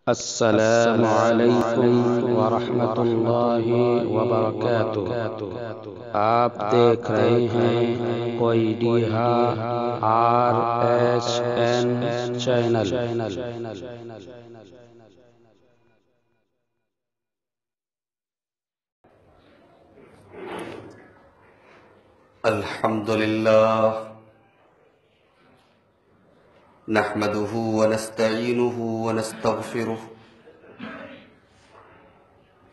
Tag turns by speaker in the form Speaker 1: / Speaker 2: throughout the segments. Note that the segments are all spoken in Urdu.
Speaker 1: السلام علیکم ورحمۃ اللہ وبرکاتہ۔ آپ دیکھ رہے ہیں کوئی RSN چینل۔
Speaker 2: الحمد لله نحمده ونستعينه ونستغفره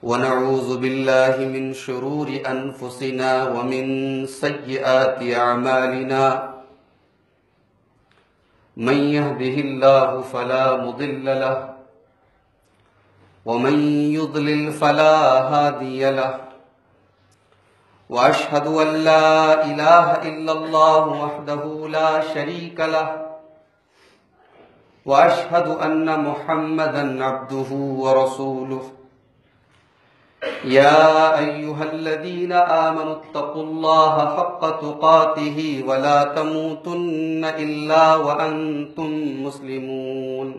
Speaker 2: ونعوذ بالله من شرور أنفسنا ومن سيئات أعمالنا من يهده الله فلا مضل له ومن يضلل فلا هادي له وأشهد أن لا إله إلا الله وحده لا شريك له وأشهد أن محمدًا عبده ورسوله يا أيها الذين آمنوا اتقوا الله حق تقاته ولا تموتن إلا وأنتم مسلمون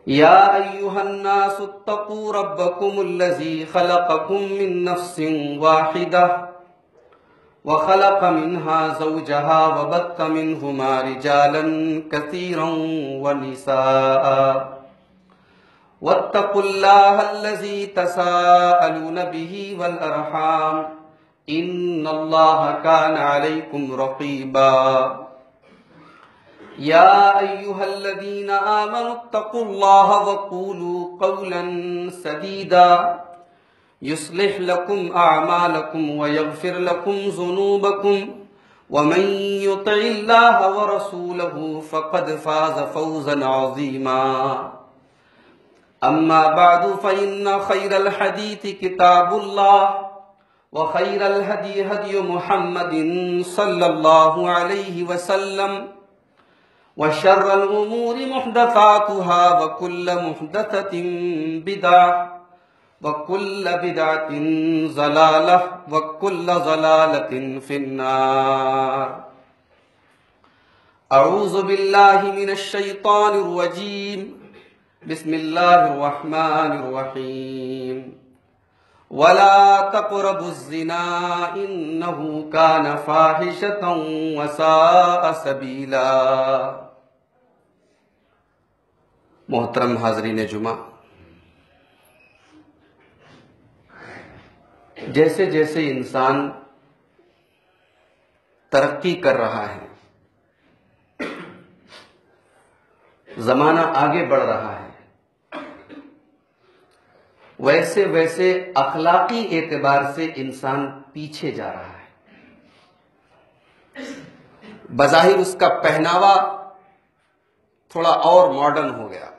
Speaker 2: يا أيها الناس اتقوا ربكم الذي خلقكم من نفس واحدة وخلق منها زوجها وبث منهما رجالا كثيرا ونساء واتقوا الله الذي تساءلون به والأرحام إن الله كان عليكم رقيبا يا أيها الذين آمنوا اتقوا الله وقولوا قولا سديدا يصلح لكم أعمالكم ويغفر لكم ذنوبكم ومن يطع الله ورسوله فقد فاز فوزا عظيما أما بعد فإن خير الحديث كتاب الله وخير الهدي هدي محمد صلى الله عليه وسلم وشر الأمور محدثاتها وكل محدثة بدعة وكل بدعة ضلالة وكل ضلالة في النار أعوذ بالله من الشيطان الرجيم بسم الله الرحمن الرحيم ولا تقربوا الزنا إنه كان فاحشة وساء سبيلا۔ محترم حاضرین جمعہ، جیسے جیسے انسان ترقی کر رہا ہے، زمانہ آگے بڑھ رہا ہے، ویسے ویسے اخلاقی اعتبار سے انسان پیچھے جا رہا ہے۔ بظاہر اس کا پہناوا تھوڑا اور ماڈرن ہو گیا،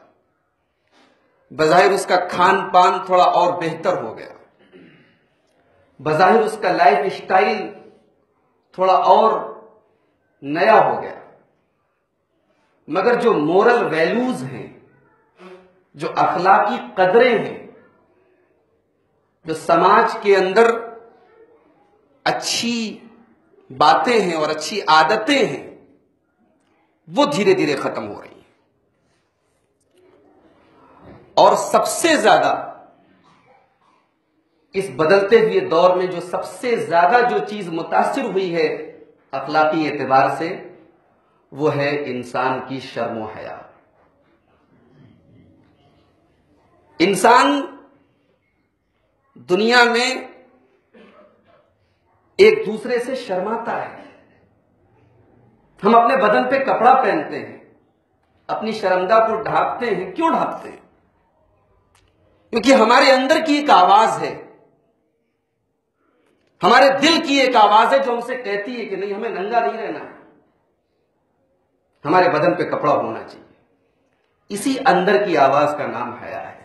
Speaker 2: بظاہر اس کا کھان پان تھوڑا اور بہتر ہو گیا، بظاہر اس کا لائف سٹائل تھوڑا اور نیا ہو گیا، مگر جو مورل ویلیوز ہیں، جو اخلاقی قدریں ہیں، جو سماج کے اندر اچھی باتیں ہیں اور اچھی عادتیں ہیں، وہ دھیرے دھیرے ختم ہو رہی ہیں۔ اور سب سے زیادہ اس بدلتے ہوئے دور میں جو سب سے زیادہ جو چیز متاثر ہوئی ہے اخلاقی اعتبار سے، وہ ہے انسان کی شرم و حیا۔ انسان دنیا میں ایک دوسرے سے شرماتا ہے۔ ہم اپنے بدن پہ کپڑا پہنتے ہیں، اپنی شرمگاہ کو ڈھانپتے ہیں۔ کیوں ڈھانپتے ہیں؟ کیونکہ ہمارے اندر کی ایک آواز ہے، ہمارے دل کی ایک آواز ہے جو ہم سے کہتی ہے کہ نہیں، ہمیں ننگا نہیں رہنا ہے، ہمارے بدن پہ کپڑا ہونا چاہیے۔ اسی اندر کی آواز کا نام حیا ہے۔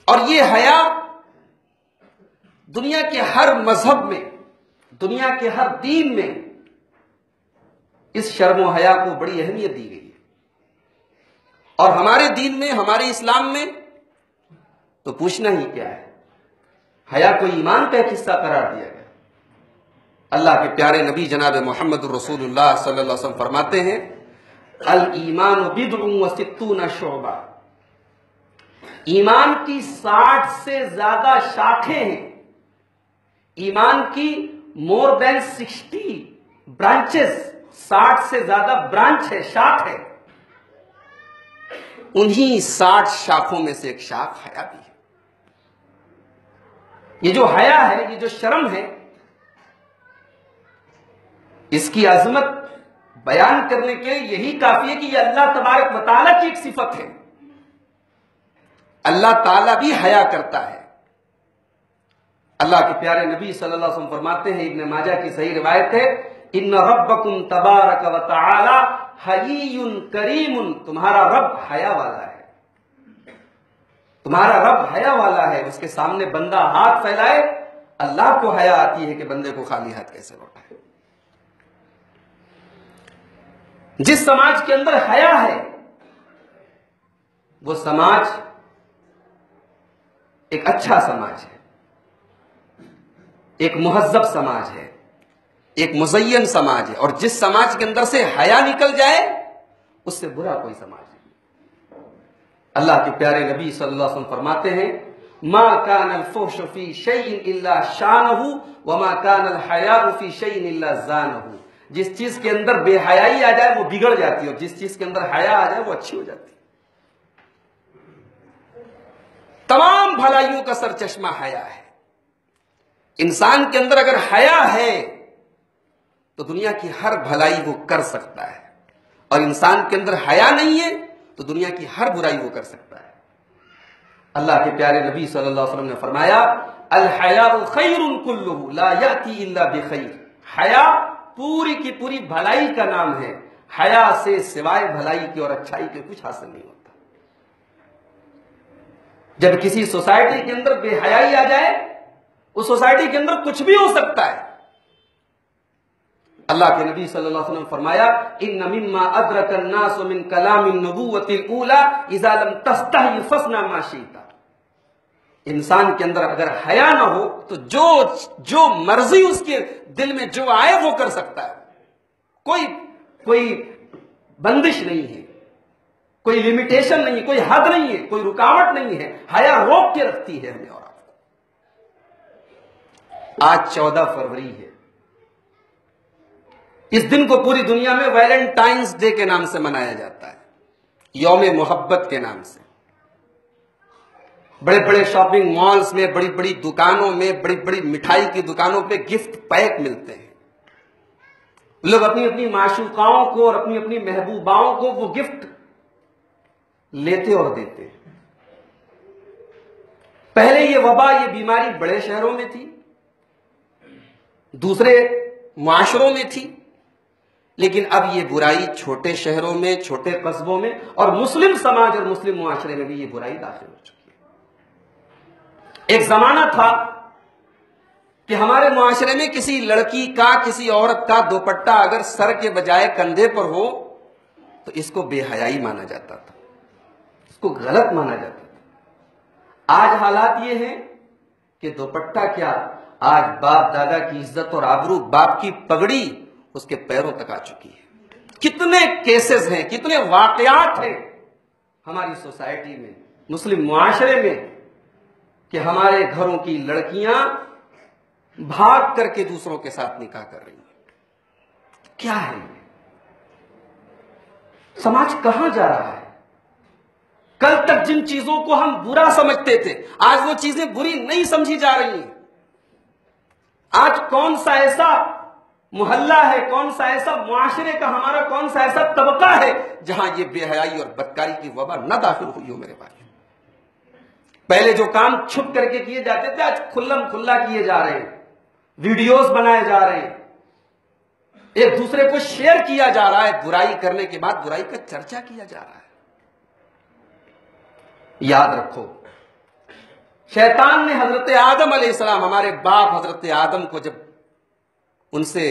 Speaker 2: اور یہ حیا دنیا کے ہر مذہب میں، دنیا کے ہر دین میں اس شرم و حیا کو بڑی اہمیت دی گئی ہے۔ اور ہمارے دین میں، ہمارے اسلام میں تو پوچھنا ہی کیا ہے، حیا کو ایمان کا ایک حصہ قرار دیا گیا۔ اللہ کے پیارے نبی جناب محمد الرسول اللہ صلی اللہ علیہ وسلم فرماتے ہیں، الایمان بدع و ستون شعبہ، ایمان کی 60 سے زیادہ شاخیں ہیں، ایمان کی مور دین 60 برانچز، 60 سے زیادہ برانچ ہے، شاخ ہے، انہی 60 شاخوں میں سے ایک شاخ حیا بھی ہے۔ یہ جو حیا ہے، یہ جو شرم ہے، اس کی عظمت بیان کرنے کے لیے یہی کافی ہے کہ یہ اللہ تبارک و تعالیٰ کی ایک صفت ہے۔ اللہ تعالیٰ بھی حیا کرتا ہے۔ اللہ کے پیارے نبی صلی اللہ علیہ وسلم فرماتے ہیں، ابن ماجہ کی صحیح روایت ہے، ان ربکم تبارک و تعالی حیی کریم، تمہارا رب حیا والا ہے، تمہارا رب حیا والا ہے۔ اس کے سامنے بندہ ہاتھ پھیلائے، اللہ کو حیا آتی ہے کہ بندے کو خالی ہاتھ کیسے لوٹائے۔ جس سماج کے اندر حیا ہے وہ سماج ایک اچھا سماج ہے، ایک مہذب سماج ہے، ایک مزین سماج ہے، اور جس سماج کے اندر سے حیا نکل جائے اس سے برا کوئی سماج نہیں۔ اللہ کے پیارے نبی صلی اللہ علیہ وسلم فرماتے ہیں، ما کان الفحش فی شیء الا شانہ وما کان الحیاء فی شیء الا زانہ، جس چیز کے اندر بے حیائی آ جائے وہ بگڑ جاتی ہے، اور جس چیز کے اندر حیا آ جائے وہ اچھی ہو جاتی ہے۔ تمام بھلائیوں کا سر چشمہ حیا ہے۔ انسان کے اندر اگر حیا ہے تو دنیا کی ہر بھلائی وہ کر سکتا ہے، اور انسان کے اندر حیا نہیں ہے تو دنیا کی ہر برائی وہ کر سکتا ہے۔ اللہ کے پیارے نبی صلی اللہ علیہ وسلم نے فرمایا، الحیاء خیر کلہ لا یأتی الا بخیر، حیا پوری کی پوری بھلائی کا نام ہے، حیا سے سوائے بھلائی کے اور اچھائی کے کچھ حاصل نہیں ہوتا۔ جب کسی سوسائٹی کے اندر بے حیائی آ جائے، اس سوسائٹی کے اندر کچھ بھی ہو سکتا ہے۔ اللہ کے نبی صلی اللہ علیہ وسلم فرمایا، ان مما ادرک الناس من کلام النبوۃ الاولی اذا لم تستحی فاصنع ما شئت، انسان کے اندر اگر حیا نہ ہو تو جو مرضی اس کے دل میں جو آئے وہ کر سکتا ہے، کوئی بندش نہیں ہے، کوئی لمیٹیشن نہیں ہے، کوئی حد نہیں ہے، کوئی رکاوٹ نہیں ہے، حیا روک کے رکھتی ہے ہمیں اور آپ کو۔ آج 14 فروری ہے، اس دن کو پوری دنیا میں ویلنٹائنز ڈے کے نام سے منایا جاتا ہے، یوم محبت کے نام سے۔ بڑے بڑے شاپنگ مالز میں، بڑی بڑی دکانوں میں، بڑی بڑی مٹھائی کی دکانوں پہ گفٹ پیک ملتے ہیں، لوگ اپنی اپنی معشوقاؤں کو اور اپنی اپنی محبوباؤں کو وہ گفٹ لیتے اور دیتے ہیں۔ پہلے یہ وبا، یہ بیماری بڑے شہروں میں تھی، دوسرے معاشروں میں تھی، لیکن اب یہ برائی چھوٹے شہروں میں، چھوٹے قصبوں میں، اور مسلم سماج اور مسلم معاشرے میں بھی یہ برائی داخل ہو چکی ہے۔ ایک زمانہ تھا کہ ہمارے معاشرے میں کسی لڑکی کا، کسی عورت کا دوپٹہ اگر سر کے بجائے کندھے پر ہو تو اس کو بے حیائی مانا جاتا تھا، اس کو غلط مانا جاتا تھا۔ آج حالات یہ ہیں کہ دوپٹہ کیا، آج باپ دادا کی عزت اور آبرو، باپ کی پگڑی اس کے پیروں تک آ چکی ہے۔ کتنے کیسز ہیں، کتنے واقعات ہیں ہماری سوسائٹی میں، مسلم معاشرے میں، کہ ہمارے گھروں کی لڑکیاں بھاگ کر کے دوسروں کے ساتھ نکاح کر رہی ہیں۔ کیا ہے یہ؟ سماج کہاں جا رہا ہے؟ کل تک جن چیزوں کو ہم برا سمجھتے تھے، آج وہ چیزیں بری نہیں سمجھی جا رہی ہیں۔ آج کون سا ایسا محلہ ہے، کون سا ایسا معاشرے کا ہمارا کون سا ایسا طبقہ ہے جہاں یہ بے حیائی اور بدکاری کی وبا نہ داخل ہوئی ہو میرے بھائی۔ پہلے جو کام چھپ کر کے کیے جاتے تھے آج کھلم کھلا کیے جا رہے ہیں، ویڈیوز بنائے جا رہے ہیں، ایک دوسرے کو شیئر کیا جا رہا ہے، برائی کرنے کے بعد برائی کا چرچا کیا جا رہا ہے۔ یاد رکھو، شیطان نے حضرت آدم علیہ السلام، ہمارے باپ حضرت آدم کو، جب ان سے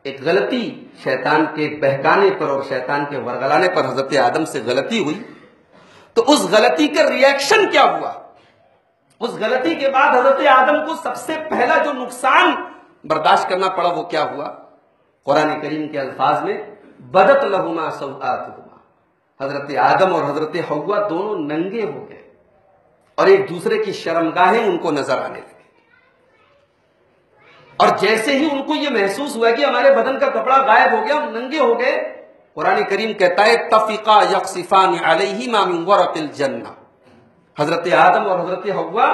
Speaker 2: ایک غلطی شیطان کے بہکانے پر اور شیطان کے ورغلانے پر حضرت آدم سے غلطی ہوئی، تو اس غلطی کا ریئیکشن کیا ہوا؟ اس غلطی کے بعد حضرت آدم کو سب سے پہلا جو نقصان برداشت کرنا پڑا وہ کیا ہوا؟ قرآن کریم کے الفاظ میں بدت لہما سوآتہما، حضرت آدم اور حضرت حوا دونوں ننگے ہو گئے اور ایک دوسرے کی شرمگاہیں ان کو نظر آنے لگی، اور جیسے ہی ان کو یہ محسوس ہوا کہ ہمارے بدن کا کپڑا غائب ہو گیا، ہم ننگے ہو گئے، قرآن کریم کہتا ہے تفقا یخصفان علیہما من ورق الجنہ، حضرت آدم اور حضرت حوا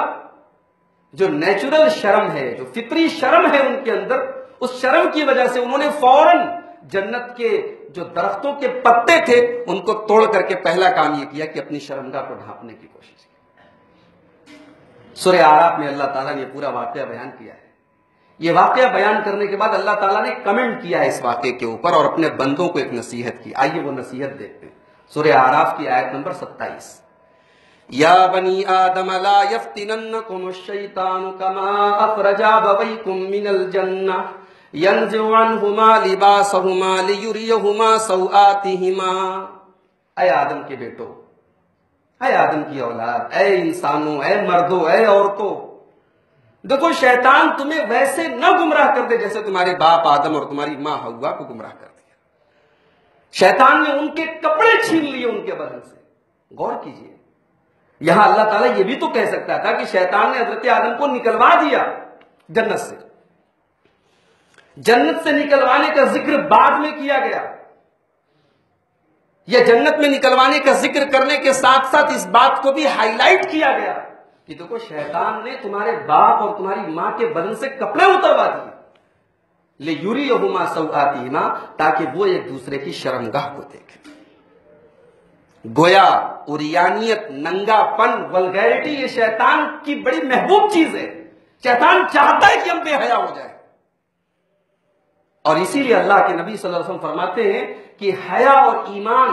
Speaker 2: جو نیچرل شرم ہے، جو فطری شرم ہے ان کے اندر، اس شرم کی وجہ سے انہوں نے فوراً جنت کے جو درختوں کے پتے تھے ان کو توڑ کر کے پہلا کام یہ کیا کہ اپنی شرمگاہ کو ڈھانپنے کی کوشش کی۔ سورہ اعراف میں اللہ تعالیٰ نے یہ پورا واقعہ بیان کیا ہے۔ یہ واقعہ بیان کرنے کے بعد اللہ تعالیٰ نے کمنٹ کیا ہے اس واقعے کے اوپر اور اپنے بندوں کو ایک نصیحت کی۔ آئیے وہ نصیحت دیکھتے ہیں، سورہ اعراف کی آیت نمبر 27۔ یا بنی آدم لا یفتننکم الشیطان کما اخرج ابویکم من الجنہ ینزع عنہما لباسہما لیریہما سوآتہما۔ اے آدم کے بیٹو، اے آدم کی اولاد، اے انسانوں، اے مردوں، اے عورتوں، دیکھو شیطان تمہیں ویسے نہ گمراہ کر دے جیسے تمہارے باپ آدم اور تمہاری ماں حوا کو گمراہ کر دیا۔ شیطان نے ان کے کپڑے چھین لیے ان کے بدن سے۔ غور کیجئے، یہاں اللہ تعالیٰ یہ بھی تو کہہ سکتا تھا کہ شیطان نے حضرت آدم کو نکلوا دیا جنت سے، جنت سے نکلوانے کا ذکر بعد میں کیا گیا، یا جنت میں نکلوانے کا ذکر کرنے کے ساتھ ساتھ اس بات کو بھی ہائی لائٹ کیا گیا کہ دیکھو شیطان نے تمہارے باپ اور تمہاری ماں کے بدن سے کپڑے اتروا دیے، لیریہما سوآتہما، تاکہ وہ ایک دوسرے کی شرمگاہ کو دیکھیں۔ گویا اوریانیت، ننگا پن، ولگیرٹی یہ شیطان کی بڑی محبوب چیز ہے۔ شیطان چاہتا ہے کہ ہم بے حیا ہو جائیں، اور اسی لیے اللہ کے نبی صلی اللہ علیہ وسلم فرماتے ہیں کہ حیا اور ایمان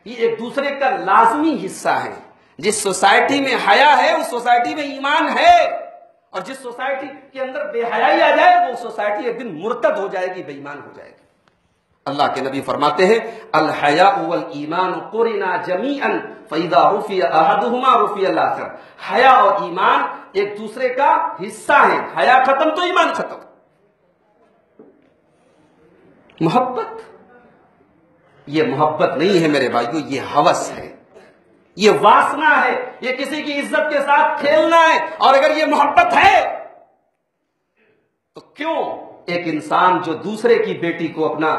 Speaker 2: یہ ایک دوسرے کا لازمی حصہ ہے۔ جس سوسائٹی میں حیا ہے اس سوسائٹی میں ایمان ہے، اور جس سوسائٹی کے اندر بے حیائی آ جائے وہ سوسائٹی ایک دن مرتد ہو جائے گی، بے ایمان ہو جائے گی۔ اللہ کے نبی فرماتے ہیں الحیاء والایمان قرنا جمیعا فاذا رفع احدهما رفع الاخر۔ حیا اور ایمان ایک دوسرے کا حصہ ہیں، حیا ختم تو ایمان ختم۔ محبت، یہ محبت نہیں ہے میرے بھائیو، یہ ہوس ہے، یہ واسنا ہے، یہ کسی کی عزت کے ساتھ کھیلنا ہے۔ اور اگر یہ محبت ہے تو کیوں ایک انسان جو دوسرے کی بیٹی کو اپنا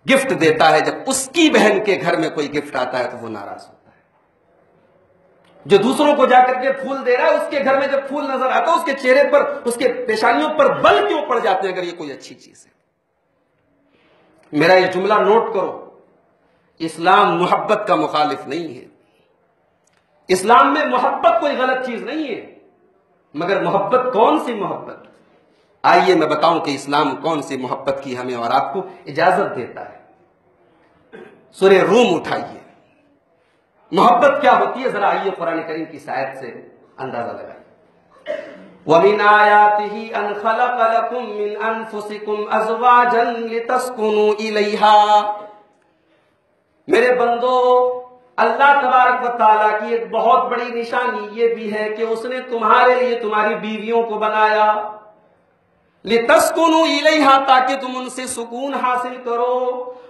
Speaker 2: گفٹ دیتا ہے، جب اس کی بہن کے گھر میں کوئی گفٹ آتا ہے تو وہ ناراض ہوتا ہے؟ جو دوسروں کو جا کر کے پھول دے رہا ہے، اس کے گھر میں جب پھول نظر آتا ہے اس کے چہرے پر، اس کے پیشانیوں پر بل کیوں پڑ جاتے ہیں اگر یہ کوئی اچھی چیز ہے؟ میرا یہ جملہ نوٹ کرو، اسلام محبت کا مخالف نہیں ہے، اسلام میں محبت کوئی غلط چیز نہیں ہے، مگر محبت کون سی محبت؟ آئیے میں بتاؤں کہ اسلام کون سی محبت کی ہمیں اور آپ کو اجازت دیتا ہے۔ سورہ روم اٹھائیے، محبت کیا ہوتی ہے ذرا آئیے قرآن کریم کی آیت سے اندازہ لگائیے۔ وَمِنْ آيَاتِهِ أَنْ خَلَقَ لَكُم مِّنْ أَنفُسِكُمْ أَزْوَاجًا لِتَسْكُنُوا إِلَيْهَا۔ میرے بندو، اللہ تبارک و تعالیٰ کی ایک بہت بڑی نشانی یہ بھی ہے کہ اس نے تمہارے لیے تمہاری بیویوں کو بنایا، لِتَسْكُنُوا إِلَيْهَا، تاکہ تم ان سے سکون حاصل کرو،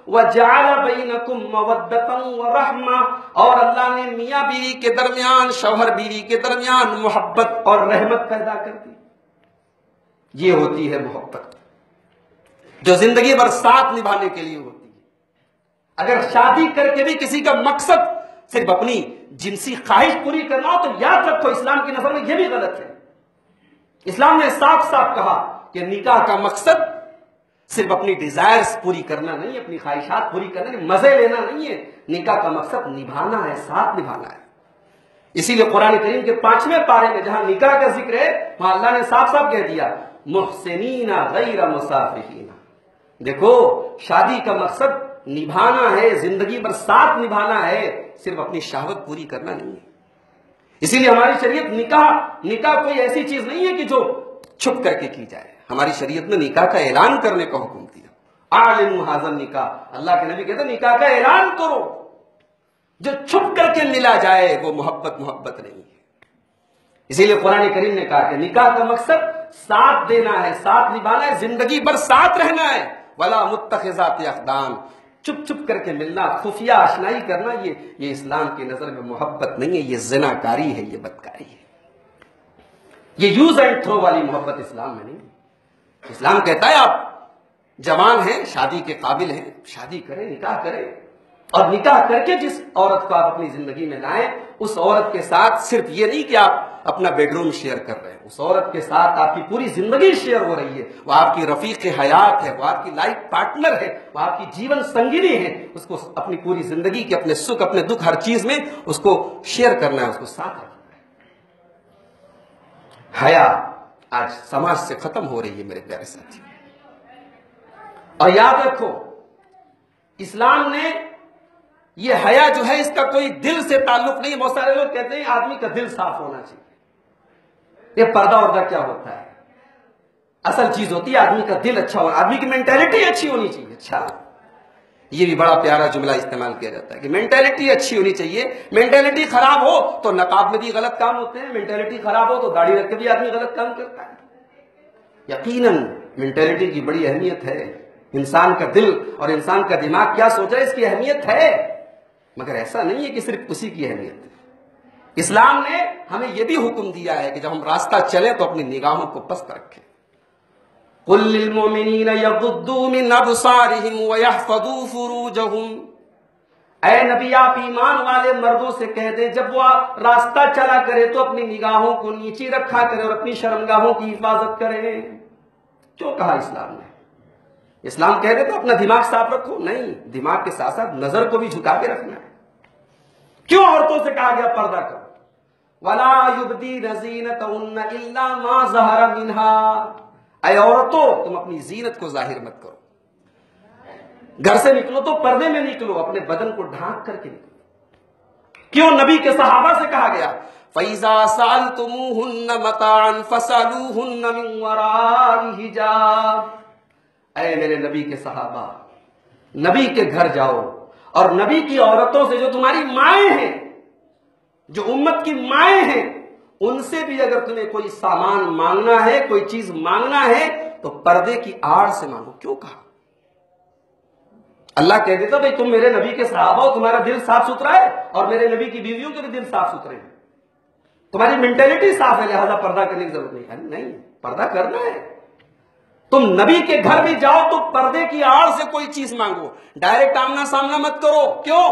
Speaker 2: وَجَعَلَ بَيْنَكُمْ مَوَدَّةً وَرَحْمَةً، اور اللہ نے میاں بیوی کے درمیان، شوہر بیوی کے درمیان محبت اور رحمت پیدا کر دی۔ یہ ہوتی ہے محبت جو زندگی بھر ساتھ نبھانے کے لیے ہوتی ہے۔ اگر شادی کر کے بھی کسی کا مقصد صرف اپنی جنسی خواہش پوری کرنا ہو تو یاد رکھو اسلام کی نظر میں یہ بھی غلط ہے۔ اسلام نے صاف صاف کہا کہ نکاح کا مقصد صرف اپنی ڈیزائرز پوری کرنا نہیں، اپنی خواہشات پوری کرنا نہیں، مزے لینا نہیں ہے، نکاح کا مقصد نبھانا ہے، ساتھ نبھانا ہے۔ اسی لیے قرآن کریم کے 5ویں پارے میں جہاں نکاح کا ذکر ہے وہاں اللہ نے صاف صاف کہہ دیا محسنین غیر مسافحین۔ دیکھو شادی کا مقصد نبھانا ہے، زندگی بھر ساتھ نبھانا ہے، صرف اپنی شہوت پوری کرنا نہیں ہے۔ اسی لیے ہماری شریعت نکاح کوئی ایسی چیز نہیں ہے کہ جو چھپ کر کے کی جائے۔ ہماری شریعت نے نکاح کا اعلان کرنے کا حکم دیا، اعلنوا ھذا النکاح، اللہ کے نبی کہتے ہیں نکاح کا اعلان کرو۔ جو چھپ کر کے ملا جائے وہ محبت نہیں ہے۔ اسی لیے قرآن کریم نے کہا کہ نکاح کا مقصد ساتھ دینا ہے، ساتھ نبھانا ہے، زندگی بھر ساتھ رہنا ہے۔ ولا متخذات اخدان، چپ چپ کر کے ملنا، خفیہ آشنائی کرنا، یہ اسلام کی نظر میں محبت نہیں ہے، یہ زنا کاری ہے، یہ بدکاری ہے، یہ یوز اینڈ تھرو والی محبت اسلام میں نہیں۔ اسلام کہتا ہے آپ جوان ہیں، شادی کے قابل ہیں، شادی کریں، نکاح کریں، اور نکاح کر کے جس عورت کو آپ اپنی زندگی میں لائیں، اس عورت کے ساتھ صرف یہ نہیں کہ آپ اپنا بیڈ روم شیئر کر رہے ہیں، اس عورت کے ساتھ آپ کی پوری زندگی شیئر ہو رہی ہے، وہ آپ کی رفیق حیات ہے، وہ آپ کی لائف پارٹنر ہے، وہ آپ کی جیون سنگینی ہے، اس کو اپنی پوری زندگی کے اپنے سکھ، اپنے دکھ، ہر چیز میں اس کو شیئر کرنا ہے، اس کو ساتھ رکھنا ہے۔ حیا آج سماج سے ختم ہو رہی ہے میرے پیارے ساتھی، اور یاد رکھو اسلام نے یہ حیا جو ہے اس کا کوئی دل سے تعلق نہیں۔ بہت سارے لوگ کہتے ہیں آدمی کا دل صاف ہونا چاہیے، یہ پردہ وردہ کیا ہوتا ہے؟ اصل چیز ہوتی ہے آدمی کا دل اچھا ہونا، آدمی کی مینٹیلٹی اچھی ہونی چاہیے۔ اچھا، یہ بھی بڑا پیارا جملہ استعمال کیا جاتا ہے کہ مینٹیلٹی اچھی ہونی چاہیے۔ مینٹیلٹی خراب ہو تو نقاب میں بھی غلط کام ہوتے ہیں، مینٹیلٹی خراب ہو تو داڑھی رکھ کے بھی آدمی غلط کام کرتا ہے۔ یقیناً مینٹیلٹی کی بڑی اہمیت ہے، انسان کا دل اور انسان کا دماغ کیا سوچ رہا ہے اس کی اہمیت ہے، مگر ایسا نہیں ہے کہ صرف اسی کی اہمیت ہے۔ اسلام نے ہمیں یہ بھی حکم دیا ہے کہ جب ہم راستہ چلیں تو اپنی نگاہوں کو پست رکھیں۔ قُل لِّلْمُؤْمِنِينَ يَغُضُّوا مِنْ أَبْصَارِهِمْ وَيَحْفَظُوا فُرُوجَهُمْ، اے نبی آپ ایمان والے مردوں سے کہہ دیں جب وہ راستہ چلا کرے تو اپنی نگاہوں کو نیچی رکھا کرے اور اپنی شرمگاہوں کی حفاظت کرے۔ کیوں کہا اسلام نے؟ اسلام کہہ دے تو اپنا دماغ صاف رکھو؟ نہیں، دماغ کے ساتھ ساتھ نظر کو بھی جھکا کے رکھنا ہے۔ کیوں عورتوں سے کہا گیا پردہ کرو؟ وَلَا يُبْدِينَ زِينَتَهُنَّ إِلَّا مَا ظَهَرَ مِنْهَا، اے عورتوں تم اپنی زینت کو ظاہر مت کرو، گھر سے نکلو تو پردے میں نکلو، اپنے بدن کو ڈھانک کر کے نکلو۔ کیوں نبی کے صحابہ سے کہا گیا فَإِذَا سَأَلْتُمُوهُنَّ مَتَاعًا فَاسْأَلُوهُنَّ مِنْ وَرَاءِ حِجَابٍ، اے میرے نبی کے صحابہ نبی کے گھر جاؤ اور نبی کی عورتوں سے جو تمہاری مائیں ہیں، جو امت کی مائیں ہیں، ان سے بھی اگر تمہیں کوئی سامان مانگنا ہے، کوئی چیز مانگنا ہے تو پردے کی آڑ سے مانگو۔ کیوں کہا؟ اللہ کہہ دیتا بھائی تم میرے نبی کے صحابہ ہو، تمہارا دل صاف ستھرا ہے اور میرے نبی کی بیویوں کے بھی دل صاف ستھرے ہیں، تمہاری مینٹیلٹی صاف ہے، لہذا پردہ کرنے کی ضرورت نہیں۔ نہیں، پردہ کرنا ہے۔ تم نبی کے گھر بھی جاؤ تو پردے کی آڑ سے کوئی چیز مانگو، ڈائریکٹ آمنا سامنا مت کرو۔ کیوں؟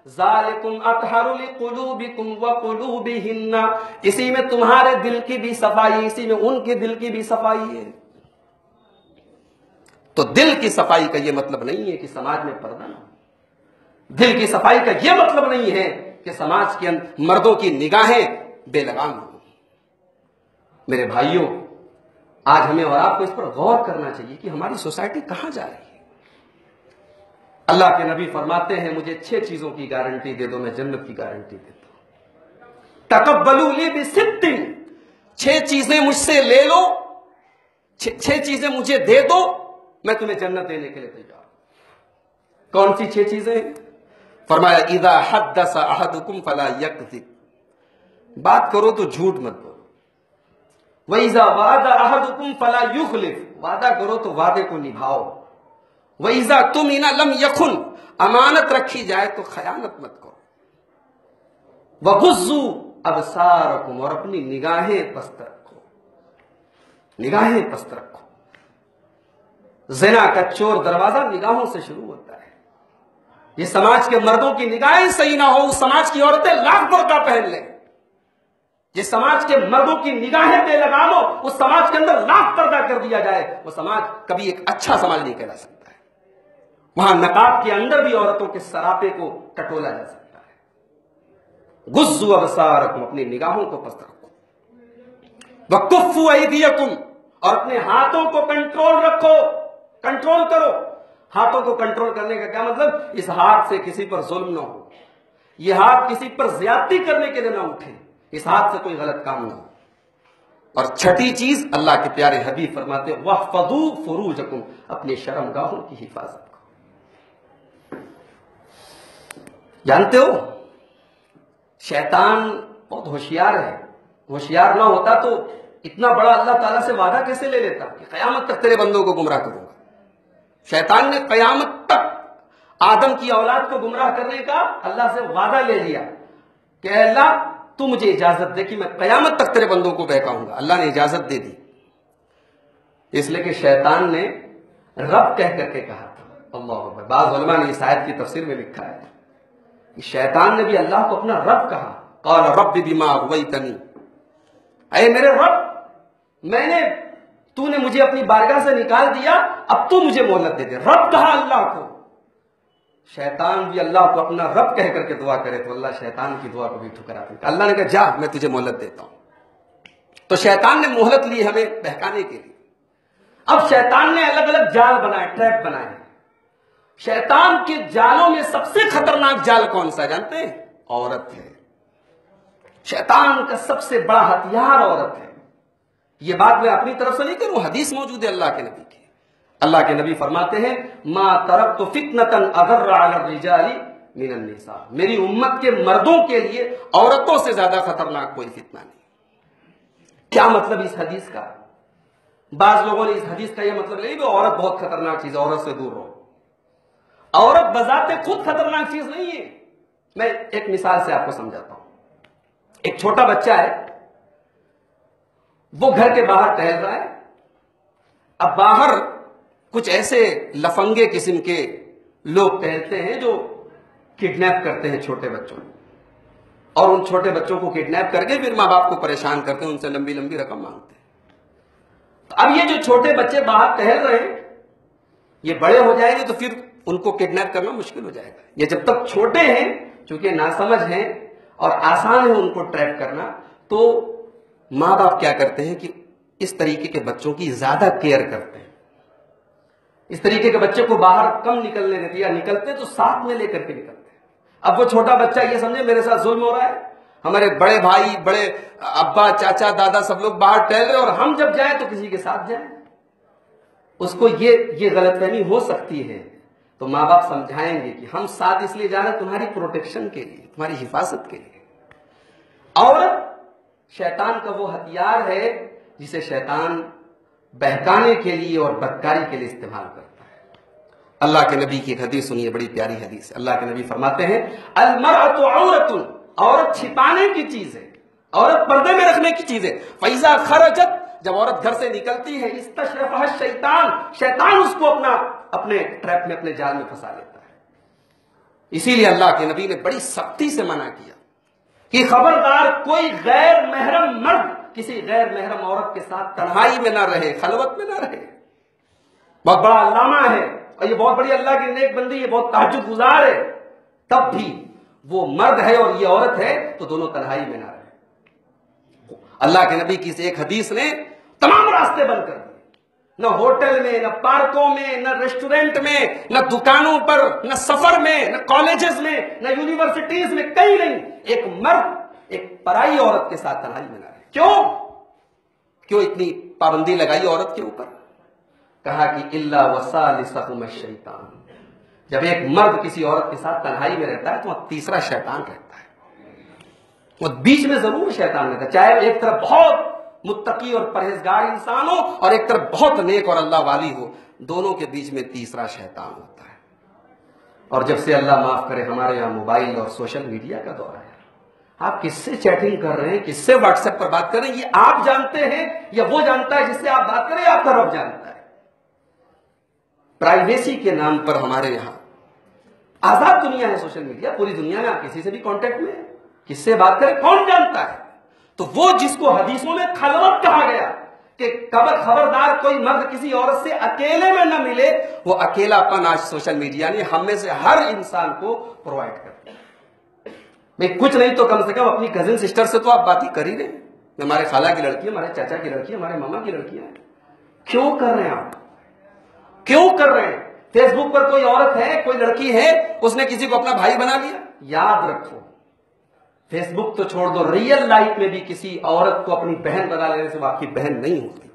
Speaker 2: ذالکم اطہر لقلوبکم وقلوبہن، اسی میں تمہارے دل کی بھی صفائی، اسی میں ان کے دل کی بھی صفائی ہے۔ تو دل کی صفائی کا یہ مطلب نہیں ہے کہ سماج میں پردہ نہ ہو، دل کی صفائی کا یہ مطلب نہیں ہے کہ سماج کے اندر مردوں کی نگاہیں بے لگام ہوں۔ میرے بھائیوں، آج ہمیں اور آپ کو اس پر غور کرنا چاہیے کہ ہماری سوسائٹی کہاں جا رہی ہے۔ اللہ کے نبی فرماتے ہیں مجھے 6 چیزوں کی گارنٹی دے دو، میں جنت کی گارنٹی دیتا ہوں۔ تقبلوا لی بست، 6 چیزیں مجھ سے لے لو، 6 چیزیں مجھے دے دو، میں تمہیں جنت دینے کے لیے تیار ہوں۔ کون سی 6 چیزیں ہیں؟ فرمایا اذا حدث احدکم فلا یکذب، بات کرو تو جھوٹ مت بولو۔ وَإِذَا وَعَدَ أَحَدُكُمْ فَلَا يُخْلِفْ، وعدہ کرو تو وعدے کو نبھاؤ۔ وَإِذَا تُمِنَ لَمْ يَخُنْ، امانت رکھی جائے تو خیانت مت کرو۔ وَغُضُّوا أَبْصَارَكُمْ، اور اپنی نگاہیں پست رکھو، نگاہیں پست رکھو۔ زنا کا چور دروازہ نگاہوں سے شروع ہوتا ہے۔ یہ سماج کے مردوں کی نگاہیں صحیح نہ ہو، اس سماج کی عورتیں لاکھ برقع پہن لیں، جس سماج کے مردوں کی نگاہیں بے لگام ہو، اس سماج کے اندر لاکھ پردہ کر دیا جائے، وہ سماج کبھی ایک اچھا سماج نہیں کہلا سکتا ہے۔ وہاں نقاب کے اندر بھی عورتوں کے سراپے کو ٹٹولا جا سکتا ہے۔ غضوا ابصارکم، اپنی نگاہوں کو پست رکھو۔ وکفوا ایدیکم، اور اپنے ہاتھوں کو کنٹرول رکھو، کنٹرول کرو۔ ہاتھوں کو کنٹرول کرنے کا کیا مطلب؟ اس ہاتھ سے کسی پر ظلم نہ ہو، یہ ہاتھ کسی پر زیادتی کرنے کے لیے نہ اٹھے، اس ہاتھ سے کوئی غلط کام نہ ہو۔ اور 6ٹھی چیز اللہ کے پیارے حبیب فرماتے ہیں وَاحْفَظُوا فُرُوجَكُمْ، اپنی شرمگاہوں کی حفاظت کرو۔ جانتے ہو شیطان بہت ہوشیار ہے، ہوشیار نہ ہوتا تو اتنا بڑا اللہ تعالیٰ سے وعدہ کیسے لے لیتا کہ قیامت تک تیرے بندوں کو گمراہ کروں گا۔ شیطان نے قیامت تک آدم کی اولاد کو گمراہ کرنے کا اللہ سے وعدہ لے لیا کہ اے اللہ تو مجھے اجازت دے کہ میں قیامت تک تیرے بندوں کو بہکاؤں گا. اللہ نے اجازت دے دی، اس لیے کہ شیطان نے رب کہہ کر کے کہا تھا. اللہ اکبر. بعض علماء نے اس آیت کی تفسیر میں لکھا ہے کہ شیطان نے بھی اللہ کو اپنا رب کہا. قال رب بما اغویتنی، اے میرے رب تو نے مجھے اپنی بارگاہ سے نکال دیا، اب تو مجھے مہلت دے دے. رب کہا اللہ کو. شیطان بھی اللہ کو اپنا رب کہہ کر کے دعا کرے تو اللہ شیطان کی دعا کو بھی ٹھکرا دے. اللہ نے کہا جا میں تجھے مہلت دیتا ہوں. تو شیطان نے مہلت لی ہمیں بہکانے کے لیے. اب شیطان نے الگ الگ جال بنائے، ٹریپ بنائے. شیطان کے جالوں میں سب سے خطرناک جال کون سا جانتے ہیں؟ عورت ہے. شیطان کا سب سے بڑا ہتھیار عورت ہے. یہ بات میں اپنی طرف سے نہیں کروں، حدیث موجود ہے اللہ کے نبی کی. اللہ کے نبی فرماتے ہیں ما ترکت فتنۃ اضر علی الرجال من النساء، میری امت کے مردوں کے لیے عورتوں سے زیادہ خطرناک کوئی فتنہ نہیں. کیا مطلب اس حدیث کا؟ بعض لوگوں نے اس حدیث کا یہ مطلب نہیں کہ عورت بہت خطرناک چیز ہے، عورت سے دور رہو. عورت بذات خود خطرناک چیز نہیں ہے. میں ایک مثال سے آپ کو سمجھاتا ہوں. ایک چھوٹا بچہ ہے، وہ گھر کے باہر ٹہل رہا ہے. اب باہر کچھ ایسے لفنگے قسم کے لوگ ٹہلتے ہیں جو کڈنیپ کرتے ہیں چھوٹے بچوں کو، اور ان چھوٹے بچوں کو کڈنیپ کر کے پھر ماں باپ کو پریشان کرتے ہیں، ان سے لمبی لمبی رقم مانگتے ہیں. تو اب یہ جو چھوٹے بچے باہر ٹہل رہے ہیں، یہ بڑے ہو جائیں گے تو پھر ان کو کڈنیپ کرنا مشکل ہو جائے گا. یہ جب تک چھوٹے ہیں، چونکہ ناسمجھ ہیں اور آسان ہے ان کو ٹریپ کرنا، تو ماں باپ کیا کرتے ہیں کہ اس طریقے کے بچوں کی زیادہ کیئر کرتے ہیں. اس طریقے کے بچے کو باہر کم نکلنے دیتے، یا نکلتے تو ساتھ میں لے کر کے نکلتے ہیں. اب وہ چھوٹا بچہ یہ سمجھے میرے ساتھ ظلم ہو رہا ہے، ہمارے بڑے بھائی، بڑے ابا، چاچا، دادا سب لوگ باہر ٹہل رہے اور ہم جب جائیں تو کسی کے ساتھ جائیں. اس کو یہ غلط فہمی ہو سکتی ہے. تو ماں باپ سمجھائیں گے کہ ہم ساتھ اس لیے جا رہے ہیں تمہاری پروٹیکشن کے لیے، تمہاری حفاظت کے لیے. عورت شیطان کا وہ ہتھیار ہے جسے شیطان بہکانے کے لیے اور بدکاری کے لیے استعمال کرتا ہے. اللہ کے نبی کی ایک حدیث سنیے، بڑی پیاری حدیث ہے. اللہ کے نبی فرماتے ہیں المرأۃ عورۃ، عورت چھپانے کی چیز ہے، عورت پردے میں رکھنے کی چیز ہے. فإذا خرجت، جب عورت گھر سے نکلتی ہے، استشرفها الشیطان، شیطان اس کو اپنے ٹریپ میں، اپنے جال میں پھنسا لیتا ہے. اسی لیے اللہ کے نبی نے بڑی سختی سے منع کیا کہ خبردار کوئی غیر محرم مرد کسی غیر محرم عورت کے ساتھ تنہائی میں نہ رہے، خلوت میں نہ رہے. بہت بڑا علامہ ہے اور یہ بہت بڑی اللہ کی نیک بندی ہے، بہت تہجد گزار ہے، تب بھی وہ مرد ہے اور یہ عورت ہے تو دونوں تنہائی میں نہ رہے. اللہ کے نبی کی ایک حدیث نے تمام راستے بند کر دیے. نہ ہوٹل میں، نہ پارکوں میں، نہ ریسٹورنٹ میں، نہ دکانوں پر، نہ سفر میں، نہ کالجز میں، نہ یونیورسٹیز میں، کہیں نہیں. ایک مرد ایک پرائی عورت کے ساتھ تنہائی میں نہ رہے. کیوں اتنی پابندی لگائی عورت کے اوپر؟ کہا کہ الا وثالثہما الشیطان، جب ایک مرد کسی عورت کے ساتھ تنہائی میں رہتا ہے تو وہاں تیسرا شیطان رہتا ہے. وہ بیچ میں ضرور شیطان رہتا ہے، چاہے ایک طرف بہت متقی اور پرہیزگار انسان ہو اور ایک طرف بہت نیک اور اللہ والی ہو، دونوں کے بیچ میں تیسرا شیطان ہوتا ہے. اور جب سے اللہ معاف کرے ہمارے یہاں موبائل اور سوشل میڈیا کا دور ہے، آپ کس سے چیٹنگ کر رہے ہیں، کس سے واٹس ایپ پر بات کر رہے ہیں، یہ آپ جانتے ہیں یا وہ جانتا ہے جس سے آپ بات کریں، آپ کا رب جانتا ہے. پرائیویسی کے نام پر ہمارے یہاں آزاد دنیا ہے سوشل میڈیا، پوری دنیا میں آپ کسی سے بھی کانٹیکٹ میں، کس سے بات کریں کون جانتا ہے. تو وہ جس کو حدیثوں میں خلوت کہا گیا کہ خبردار کوئی مرد کسی عورت سے اکیلے میں نہ ملے، وہ اکیلا پن آج سوشل میڈیا نے ہم میں سے ہر انسان کو پرووائڈ کرتا ہے. بھئی کچھ نہیں تو کم سے کم اپنی کزن سسٹر سے تو آپ بات ہی کر ہی رہے ہیں. ہمارے خالہ کی لڑکی، ہمارے چاچا کی لڑکی، ہمارے ماما کی لڑکیاں ہیں. کیوں کر رہے ہیں آپ؟ کیوں کر رہے ہیں؟ فیس بک پر کوئی عورت ہے، کوئی لڑکی ہے، اس نے کسی کو اپنا بھائی بنا لیا. یاد رکھو، فیس بک تو چھوڑ دو، ریئل لائف میں بھی کسی عورت کو اپنی بہن بنا لینے سے وہ آپ کی بہن نہیں ہوتی.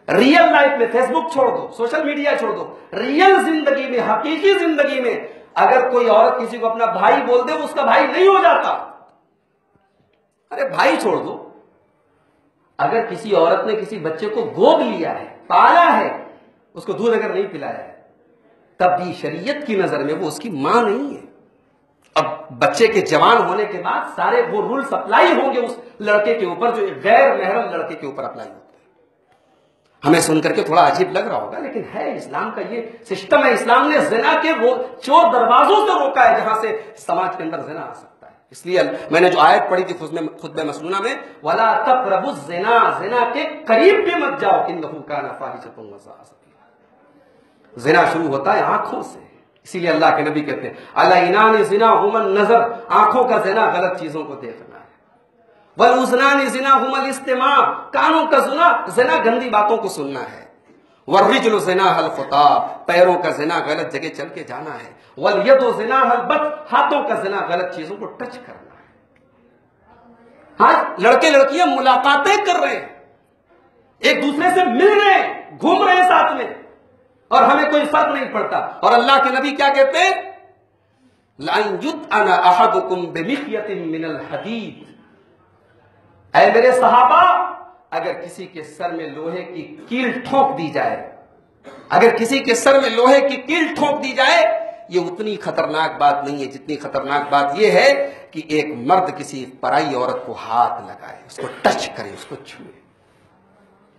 Speaker 2: ریئل لائف میں فیس بک چھوڑ دو، سوشل میڈیا چھوڑ دو، ریئل زندگی میں، حقیقی زندگی میں اگر کوئی عورت کسی کو اپنا بھائی بول دے وہ اس کا بھائی نہیں ہو جاتا. ارے بھائی چھوڑ دو، اگر کسی عورت نے کسی بچے کو گود لیا ہے، پالا ہے، اس کو دودھ اگر نہیں پلایا ہے تب بھی شریعت کی نظر میں وہ اس کی ماں نہیں ہے. اب بچے کے جوان ہونے کے بعد سارے وہ رولز اپلائی ہوں گے اس لڑکے کے اوپر جو غیر محرم لڑکے کے اوپر اپلائی ہوتے ہیں. ہمیں سن کر کے تھوڑا عجیب لگ رہا ہوگا لیکن ہے اسلام کا یہ سسٹم ہے. اسلام نے زنا کے وہ چور دروازوں سے روکا ہے جہاں سے سماج کے اندر زنا آ سکتا ہے. اس لیے میں نے جو آیت پڑھی تھی خطبہ مسنونہ میں وَلَا تَقْرَبُوا الزِّنَا، زنا کے قریب بھی مت جاؤ، إِنَّهُ كَانَ فَاحِشَةً وَسَاءَ سَبِيلًا. زنا شروع ہوتا ہے آنکھوں سے. اسی لیے اللہ کے نبی کہتے ہیں العینان زناہما النظر، آنکھوں کا زنا غلط چیزوں کو دیکھنا ہے. والأذنان زناہما الاستماع، کانوں کا زنا گندی باتوں کو سننا ہے. والرجل زناها الخطا، پیروں کا زنا غلط جگہ چل کے جانا ہے. والید زناها البط، ہاتھوں کا زنا غلط چیزوں کو ٹچ کرنا ہے. ہاں لڑکے لڑکیاں ملاقاتیں کر رہے ہیں، ایک دوسرے سے مل رہے ہیں، گھوم رہے ہیں ساتھ میں، اور ہمیں کوئی فرق نہیں پڑتا. اور اللہ کے نبی کیا کہتے ہیں لَأَن يُطْعَنَ أَحَدُكُمْ بِمِخْيَةٍ مِّنَ الْحَدِيدِ، اے میرے صحابہ اگر کسی کے سر میں لوہے کی کیل ٹھونک دی جائے، اگر کسی کے سر میں لوہے کی کیل ٹھونک دی جائے، یہ اتنی خطرناک بات نہیں ہے جتنی خطرناک بات یہ ہے کہ ایک مرد کسی پرائی عورت کو ہاتھ لگائے، اس کو ٹچ کرے، اس کو چھوئے.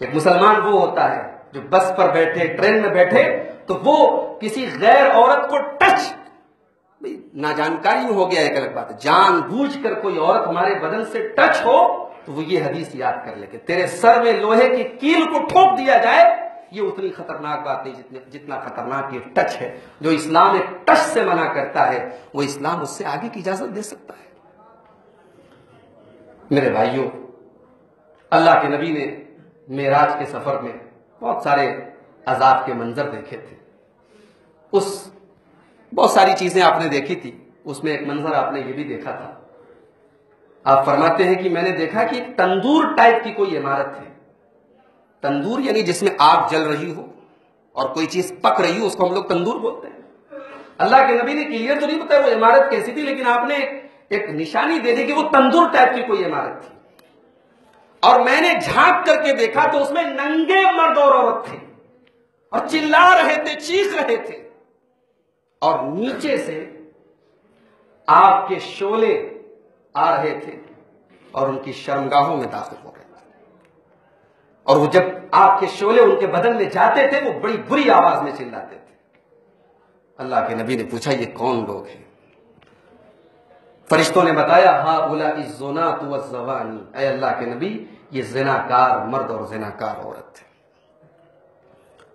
Speaker 2: ایک مسلمان وہ ہوتا ہے جو بس پر بیٹھے، ٹرین میں بیٹھے تو وہ کسی غیر عورت کو ٹچ، ناجانکاری میں ہو گیا ایک الگ بات ہے، جان بوجھ کر کوئی عورت ہمارے بدن سے ٹچ ہو تو وہ یہ حدیث یاد کر لے کہ تیرے سر میں لوہے کی کیل کو ٹھوک دیا جائے، یہ اتنی خطرناک بات نہیں جتنا خطرناک یہ ٹچ ہے. جو اسلام ایک ٹچ سے منع کرتا ہے وہ اسلام اس سے آگے کی اجازت دے سکتا ہے. میرے بھائیوں، اللہ کے نبی نے معراج کے سفر میں بہت سارے عذاب کے منظر دیکھے تھے. بہت ساری چیزیں آپ نے دیکھی تھی، اس میں ایک منظر آپ نے یہ بھی دیکھا تھا. آپ فرماتے ہیں کہ میں نے دیکھا کہ ایک تندور ٹائپ کی کوئی عمارت ہے. تندور یعنی جس میں آگ جل رہی ہو اور کوئی چیز پک رہی ہو، اس کو ہم لوگ تندور بولتے ہیں. اللہ کے نبی نے کلیئر تو نہیں بتایا وہ عمارت کیسی تھی، لیکن آپ نے ایک نشانی دے دی کہ وہ تندور ٹائپ کی کوئی عمارت تھی. اور میں نے جھانک کر کے دیکھا تو اس میں ننگے مرد اور عورت تھے اور چلا رہے تھے، چیخ رہے تھے، اور نیچے سے آگ کے شعلے آ رہے تھے اور ان کی شرمگاہوں میں داخل ہو رہے تھے. اور وہ جب آگ کے شعلے ان کے بدن میں جاتے تھے وہ بڑی بری آواز میں چلاتے تھے. اللہ کے نبی نے پوچھا یہ کون لوگ ہیں؟ فرشتوں نے بتایا ہؤلاء الزناۃ والزوانی، اے اللہ کے نبی یہ زناکار مرد اور زناکار عورت ہے.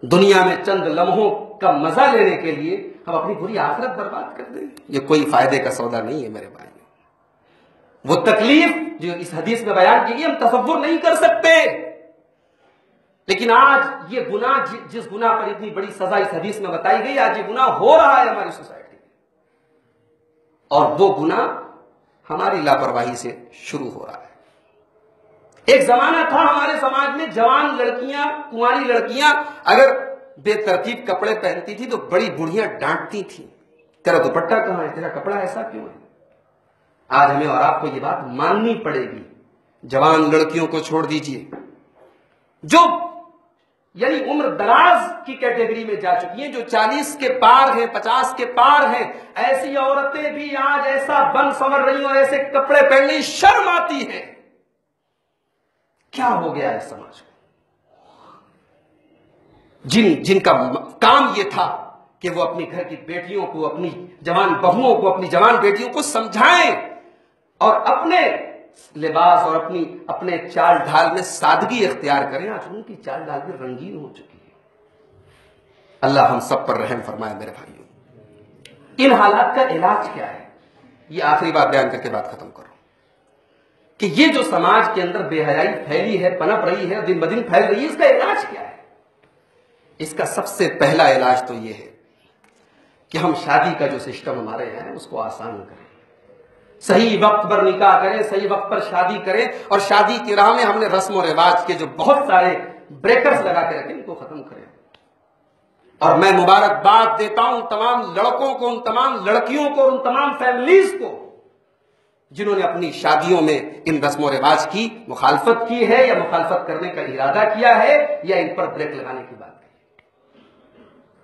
Speaker 2: دنیا میں چند لمحوں کا مزہ لینے کے لیے ہم اپنی بری آخرت برباد کر دیں، یہ کوئی فائدے کا سودا نہیں ہے میرے بھائی. وہ تکلیف جو اس حدیث میں بیان کی گئی ہم تصور نہیں کر سکتے. لیکن آج یہ گناہ، جس گناہ پر اتنی بڑی سزا اس حدیث میں بتائی گئی، آج یہ گناہ ہو رہا ہے ہماری سوسائٹی میں، اور وہ گناہ ہماری لاپرواہی سے شروع ہو رہا ہے. ایک زمانہ تھا ہمارے سماج میں جوان لڑکیاں، کنواری لڑکیاں اگر بے ترتیب کپڑے پہنتی تھی تو بڑی بڑھیاں ڈانٹتی تھیں، تیرا دوپٹہ کہاں ہے، تیرا کپڑا ایسا کیوں ہے. آج ہمیں اور آپ کو یہ بات ماننی پڑے گی. جوان لڑکیوں کو چھوڑ دیجئے جو یعنی عمر دراز کی کیٹیگری میں جا چکی ہیں، جو 40 کے پار ہیں، 50 کے پار ہیں، ایسی عورتیں بھی آج ایسا بن سنور رہی اور ایسے کپڑے پہننے شرم آتی ہے. کیا ہو گیا ہے سماج کو؟ جن کا کام یہ تھا کہ وہ اپنی گھر کی بیٹیوں کو، اپنی جوان بہوؤں کو، اپنی جوان بیٹیوں کو سمجھائیں اور اپنے لباس اور اپنے چال ڈھال میں سادگی اختیار کریں، آج ان کی چال ڈھال بھی رنگین ہو چکی ہے. اللہ ہم سب پر رحم فرمائے میرے بھائیوں. ان حالات کا علاج کیا ہے؟ یہ آخری بات بیان کر کے بات ختم کرو کہ یہ جو سماج کے اندر بے حیائی پھیلی ہے، پنپ رہی ہے، دن بدن پھیل رہی ہے، اس کا علاج کیا ہے؟ اس کا سب سے پہلا علاج تو یہ ہے کہ ہم شادی کا جو سسٹم ہمارے یہاں ہے اس کو آسان کریں، صحیح وقت پر نکاح کریں، صحیح وقت پر شادی کریں، اور شادی کی راہ میں ہم نے رسم و رواج کے جو بہت سارے بریکرز لگا کے رکھیں ان کو ختم کریں. اور میں مبارکباد دیتا ہوں تمام لڑکوں کو، ان تمام لڑکیوں کو، ان تمام فیملیز کو جنہوں نے اپنی شادیوں میں ان رسم و رواج کی مخالفت کی ہے یا مخالفت کرنے کا ارادہ کیا ہے یا ان پر بریک لگانے کی بات کی.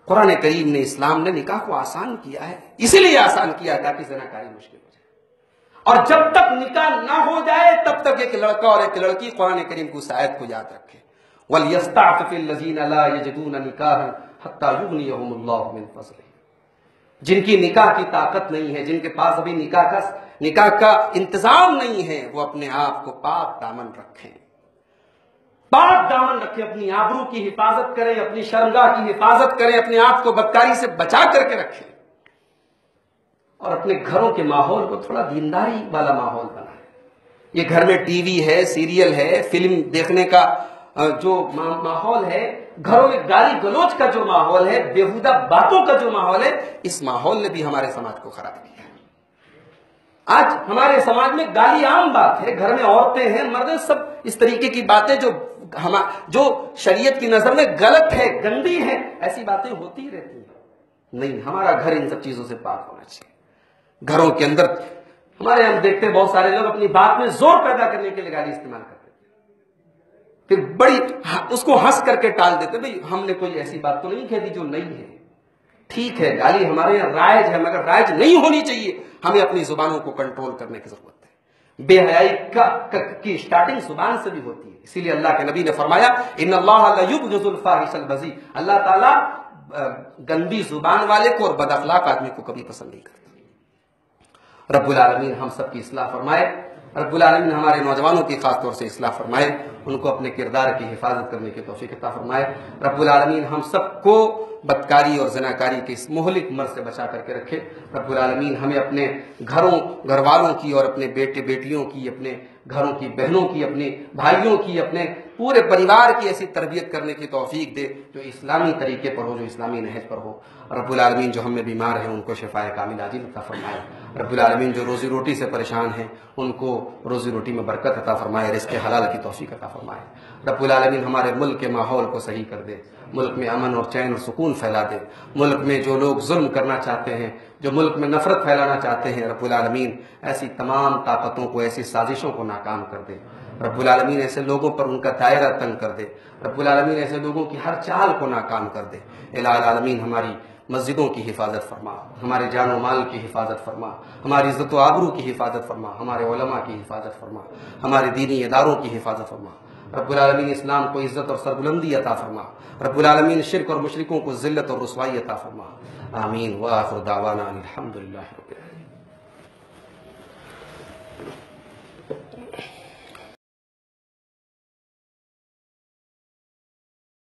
Speaker 2: قرآن کریم نے، اسلام نے نکاح کو آسان کیا ہے، اسی لیے آسان کیا ہے تاکہ زناکاری مشکل ہو جائے۔ اور جب تک نکاح نہ ہو جائے تب تک ایک لڑکا اور ایک لڑکی قرآن کریم کی اس آیت کو یاد رکھے، وَلْيَسْتَعْفِفِ الَّذِينَ لَا يَجِدُونَ نِكَاحًا حَتَّى يُغْنِيَهُمُ اللَّهُ مِنْ فَضْلِهِ۔ جن کی نکاح کی طاقت نہیں ہے، جن کے پاس ابھی نکاح کا انتظام نہیں ہے، وہ اپنے آپ کو پاک دامن رکھیں، پاک دامن رکھیں، اپنی آبرو کی حفاظت کریں، اپنی شرمگاہ کی حفاظت کریں، اپنے آپ کو بدکاری سے بچا کر کے رکھیں، اور اپنے گھروں کے ماحول کو تھوڑا دینداری والا ماحول بنائیں۔ یہ گھر میں ٹی وی ہے، سیریل ہے، فلم دیکھنے کا جو ماحول ہے، گھروں میں گالی گلوچ کا جو ماحول ہے، بیہودہ باتوں کا جو ماحول ہے، اس ماحول نے بھی ہمارے سماج کو خراب کیا ہے۔ آج ہمارے سماج میں گالی عام بات ہے، گھر میں عورتیں ہیں، مرد ہیں، سب اس طریقے کی باتیں جو شریعت کی نظر میں غلط ہے، گندی ہے، ایسی باتیں ہوتی رہتی ہیں۔ نہیں، ہمارا گھر ان سب چیزوں سے پاک ہونا چاہیے۔ گھروں کے اندر ہمارے ہم دیکھتے ہیں بہت سارے لوگ اپنی بات میں زور پیدا کرنے کے لیے گالی استعمال کرتے ہیں، پھر بڑی اس کو ہنس کر کے ٹال دیتے، بھئی ہم نے کوئی ایسی بات تو نہیں کہہ دی جو نہیں ہے۔ ٹھیک ہے، گالی ہمارے یہاں رائج ہے، مگر رائج نہیں ہونی چاہیے، ہمیں اپنی زبانوں کو کنٹرول کرنے کی ضرورت ہے۔ بے حیائی کی سٹارٹنگ زبان سے بھی ہوتی ہے، اسی لیے اللہ کے نبی نے فرمایا ان اللہ لا یبغض الفاحش البذیء، اللہ تعالیٰ گندی زبان والے کو اور بد اخلاق آدمی کو کبھی پسند نہیں کرتا۔ رب العالمین ہم سب کی اصلاح فرمائے، رب العالمین ہمارے نوجوانوں کی خاص طور سے اصلاح فرمائے، ان کو اپنے کردار کی حفاظت کرنے کی توفیق عطا فرمائے۔ رب العالمین ہم سب کو بدکاری اور زناکاری کے اس مہلک مرض سے بچا کر کے رکھے۔ رب العالمین ہمیں اپنے گھر والوں کی اور اپنے بیٹے بیٹیوں کی، اپنے گھروں کی بہنوں کی، اپنے بھائیوں کی، اپنے پورے پریوار کی ایسی تربیت کرنے کی توفیق دے جو اسلامی طریقے پر ہو، جو اسلامی نہج پر ہو۔ رب العالمین جو ہم میں بیمار ہیں ان کو شفائے کامل عاجل عطا فرمائے۔ رب العالمین جو روزی روٹی سے پریشان ہیں ان کو روزی روٹی میں برکت عطا فرمائے، رزق حلال کی توفیق عطا فرمائے۔ رب العالمین ہمارے ملک کے ماحول کو صحیح کر دے، ملک میں امن اور چین اور سکون پھیلا دے۔ ملک میں جو لوگ ظلم کرنا چاہتے ہیں، جو ملک میں نفرت پھیلانا چاہتے ہیں، رب العالمین ایسی تمام طاقتوں کو، ایسی سازشوں کو ناکام کر دے۔ رب العالمین ایسے لوگوں پر ان کا دائرہ تنگ کر دے۔ رب العالمین ایسے لوگوں کی ہر چال کو ناکام کر دے۔ الہ العالمین ہماری مسجدوں کی حفاظت فرما، ہمارے جان و مال کی حفاظت فرما، ہماری عزت و آبرو کی حفاظت فرما، ہمارے علماء کی حفاظت فرما، ہمارے دینی اداروں کی حفاظت فرما۔ رب العالمین اسلام کو عزت اور سربلندی عطا فرما، رب العالمین شرک اور مشرکوں کو ذلت اور رسوائی عطا فرما۔ آمین وآخر دعوانا الحمدللہ رب العالمین۔